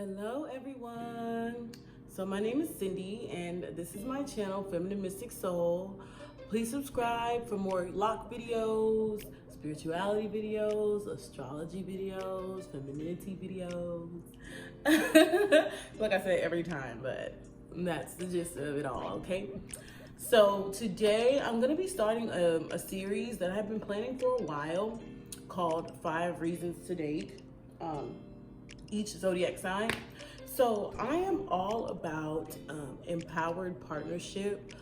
Hello everyone. So my name is Cindy and this is my channel, Feminine Mystic Soul. Please subscribe for more lock videos, spirituality videos, astrology videos, femininity videos. Like I say every time, but that's the gist of it all, okay? So today I'm gonna be starting a series that I've been planning for a while called 5 Reasons to Date. Each zodiac sign. So I am all about empowered partnership,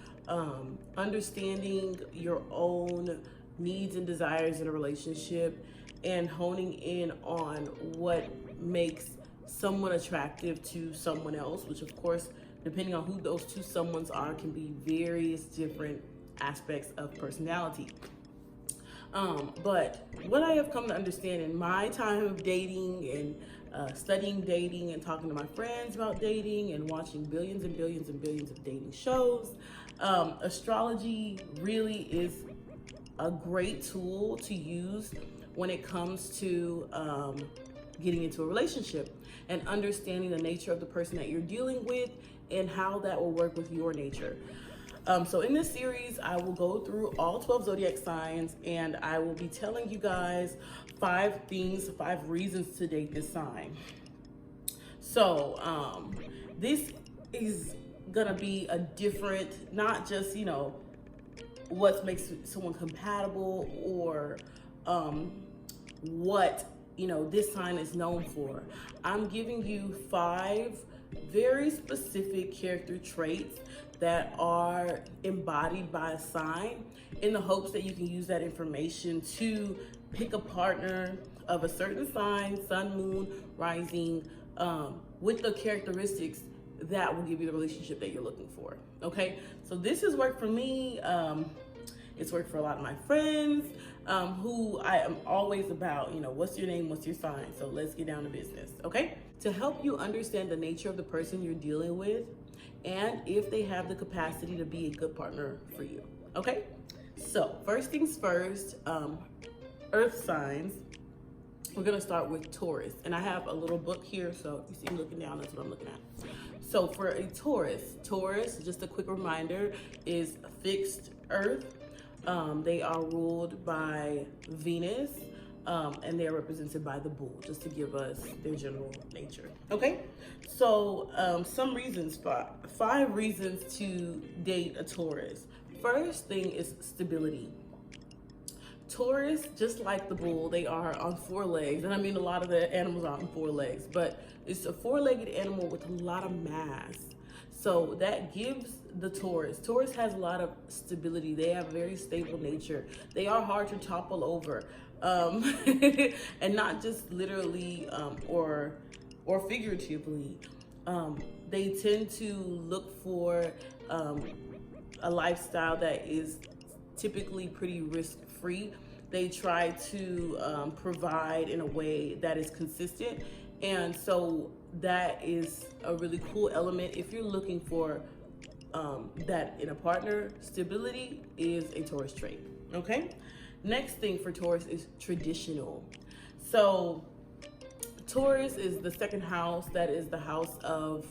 understanding your own needs and desires in a relationship, and honing in on what makes someone attractive to someone else, which of course, depending on who those two someones are, can be various different aspects of personality. But what I have come to understand in my time of dating and studying dating and talking to my friends about dating and watching billions and billions and billions of dating shows, astrology really is a great tool to use when it comes to getting into a relationship and understanding the nature of the person that you're dealing with and how that will work with your nature. So in this series, I will go through all 12 zodiac signs and I will be telling you guys 5 reasons to date this sign. So this is gonna be a different, not just, what makes someone compatible or what, this sign is known for. I'm giving you 5 very specific character traits that are embodied by a sign in the hopes that you can use that information to pick a partner of a certain sign, sun, moon, rising, with the characteristics that will give you the relationship that you're looking for, okay? So this has worked for me. It's worked for a lot of my friends who I am always about, what's your name, what's your sign? So let's get down to business, okay? To help you understand the nature of the person you're dealing with and if they have the capacity to be a good partner for you, okay? So first things first, earth signs. We're gonna start with Taurus. And I have a little book here, so if you see me looking down, that's what I'm looking at. So for a Taurus, just a quick reminder, is fixed earth. They are ruled by Venus, and they're represented by the bull, just to give us their general nature. Okay, so some reasons, 5 reasons to date a Taurus. First thing is stability. Taurus, just like the bull, they are on 4 legs. And I mean, a lot of the animals are on 4 legs, but it's a 4-legged animal with a lot of mass. So that gives the Taurus has a lot of stability. They have a very stable nature. They are hard to topple over. And not just literally or figuratively. They tend to look for a lifestyle that is typically pretty risk-free. They try to provide in a way that is consistent, and so that is a really cool element if you're looking for that in a partner. Stability is a Taurus trait, okay? Next thing for Taurus is traditional. So Taurus is the second house. That is the house of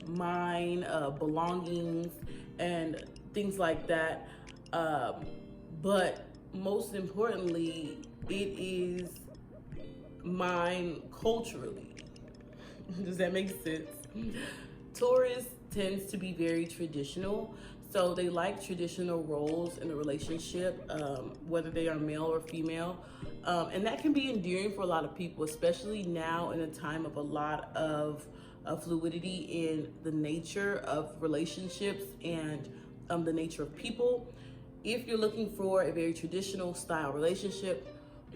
mine, belongings, and things like that. But most importantly, it is mine culturally. Does that make sense? Taurus tends to be very traditional. So they like traditional roles in a relationship, whether they are male or female. And that can be endearing for a lot of people, especially now in a time of a lot of fluidity in the nature of relationships and the nature of people. If you're looking for a very traditional style relationship,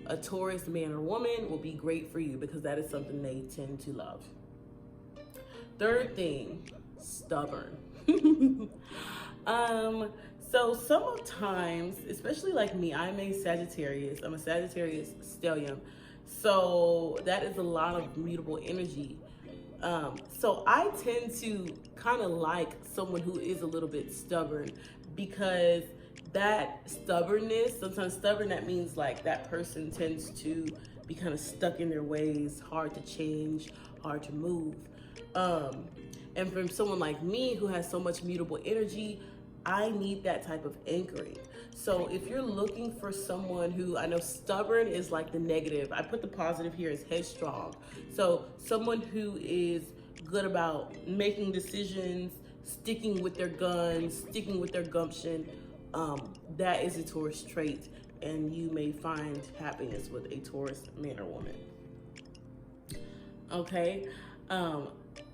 a Taurus man or woman will be great for you because that is something they tend to love. Third thing, stubborn. So sometimes, especially like me, I'm a Sagittarius. I'm a Sagittarius stellium. So that is a lot of mutable energy. So I tend to kind of like someone who is a little bit stubborn because that stubbornness, sometimes stubborn, that means like that person tends to be kind of stuck in their ways, hard to change, hard to move. And from someone like me who has so much mutable energy, I need that type of anchoring. So if you're looking for someone who, I know stubborn is like the negative, I put the positive here as headstrong. So someone who is good about making decisions, sticking with their guns, sticking with their gumption, that is a Taurus trait, and you may find happiness with a Taurus man or woman. Okay,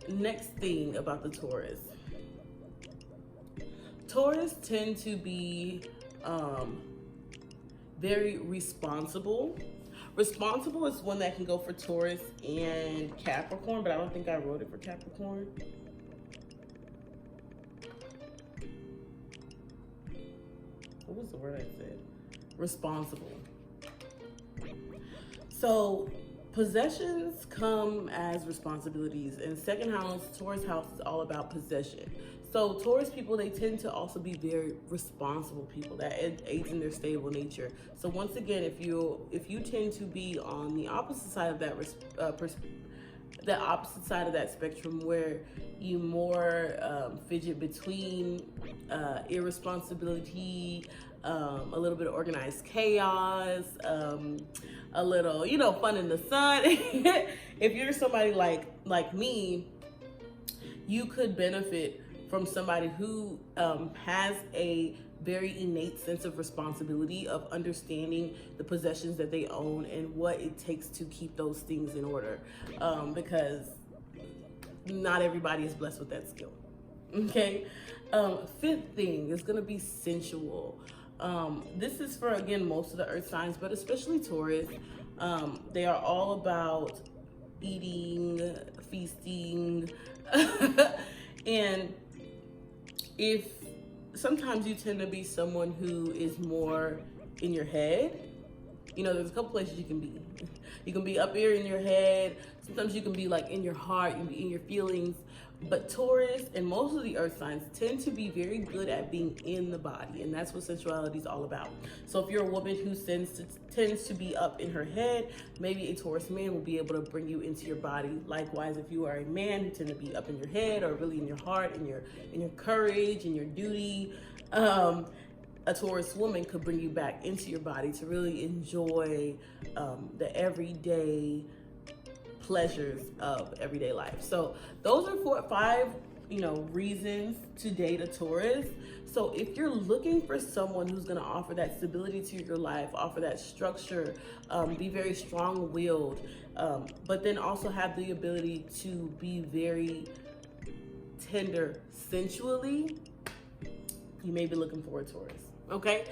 next thing about the Taurus. Taurus tend to be very responsible. Responsible is one that can go for Taurus and Capricorn, but I don't think I wrote it for Capricorn. What was the word I said? Responsible. So possessions come as responsibilities, and second house, Taurus house, is all about possession. So Taurus people, they tend to also be very responsible people that aids in their stable nature. So once again, if you tend to be on the opposite side of that the opposite side of that spectrum, where you more fidget between irresponsibility, a little bit of organized chaos, a little, fun in the sun. If you're somebody like me, you could benefit from somebody who has a very innate sense of responsibility, of understanding the possessions that they own and what it takes to keep those things in order, because not everybody is blessed with that skill. Okay, fifth thing is going to be sensual. This is for, again, most of the earth signs, but especially Taurus. They are all about eating, feasting, and if sometimes you tend to be someone who is more in your head, there's a couple places you can be. You can be up here in your head. Sometimes you can be like in your heart, you can be in your feelings. But Taurus and most of the earth signs tend to be very good at being in the body, and that's what sensuality is all about. So if you're a woman who tends to be up in her head, maybe a Taurus man will be able to bring you into your body. Likewise, if you are a man who tend to be up in your head or really in your heart, in your courage, in your duty, a Taurus woman could bring you back into your body to really enjoy the everyday pleasures of everyday life. So those are 5 reasons to date a Taurus. So if you're looking for someone who's going to offer that stability to your life, offer that structure, be very strong-willed, but then also have the ability to be very tender sensually, you may be looking for a Taurus. Okay.